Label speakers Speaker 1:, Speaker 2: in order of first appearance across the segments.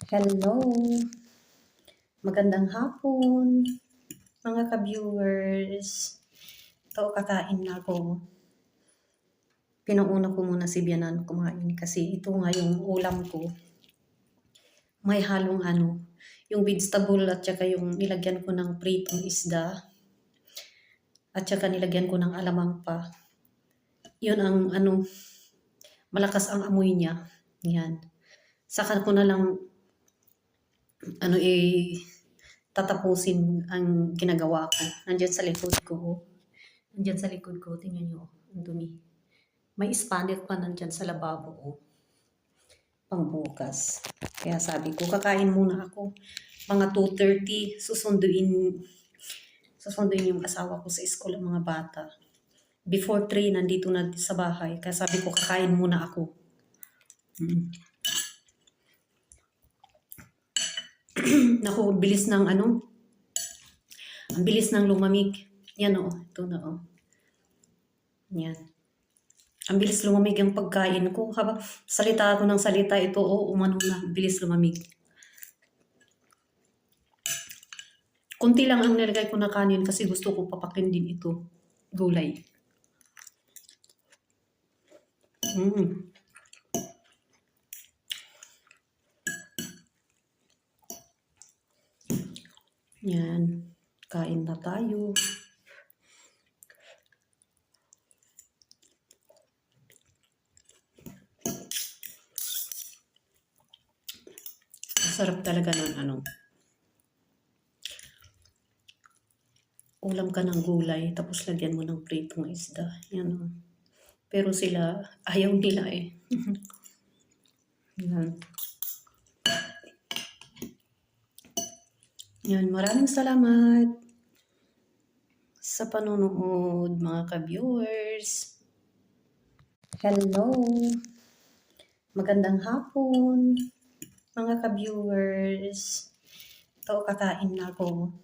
Speaker 1: Hello, magandang hapon mga ka-viewers. Ito, kakain na ako. Pinauna ko muna si Bianan kumain kasi ito nga yung ulam ko. May halong yung vegetable at saka yung nilagyan ko ng pritong isda. At saka nilagyan ko ng alamang pa. Yun ang malakas ang amoy niya. Yan. Saka ko na lang tatapusin ang ginagawa ko. Nandiyan sa likod ko. Nandiyan sa likod ko. Tingnan nyo. Ang dumi. May spanner pa nandyan sa lababo. Pangbukas. Kaya sabi ko, kakain muna ako. Mga 2:30, susunduin yung asawa ko sa school ang mga bata. Before 3, nandito na sa bahay. Kaya sabi ko, kakain muna ako. Naku, bilis ng ang bilis ng lumamig. Yan ito na Yan. Ang bilis lumamig ang pagkain ko. Habang salita ako ng salita, ito umano na, bilis lumamig. Kunti lang ang nilagay ko na kanin kasi gusto ko papakin din ito. Gulay. Yan. Kain na tayo. Sarap talaga ng ulam ka ng gulay tapos lagyan mo ng pritong isda. Yan Pero sila ayaw nila Yan. Yan, maraming salamat sa panonood mga ka-viewers. Hello, magandang hapon mga ka-viewers. Ito, kakain na ako.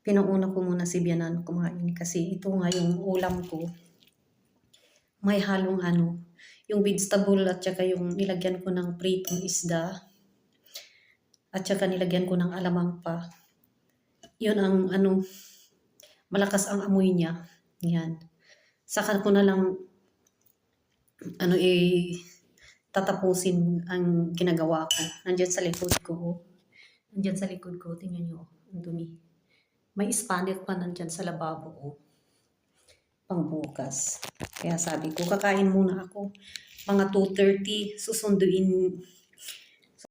Speaker 1: Pinauna ko muna si Bianan kumain kasi ito nga yung ulam ko. May halong yung vegetable at saka yung nilagyan ko ng pritong isda. At saka nilagyan ko ng alamang pa. Yun ang malakas ang amoy niya. Yan. Saka ko na lang tatapusin ang ginagawa ko. Nandiyan sa likod ko. Nandiyan sa likod ko. Tingnan nyo. Ang dumi. May spanner pa nandyan sa lababo. Pangbukas. Kaya sabi ko, kakain muna ako. Mga 2:30, susunduin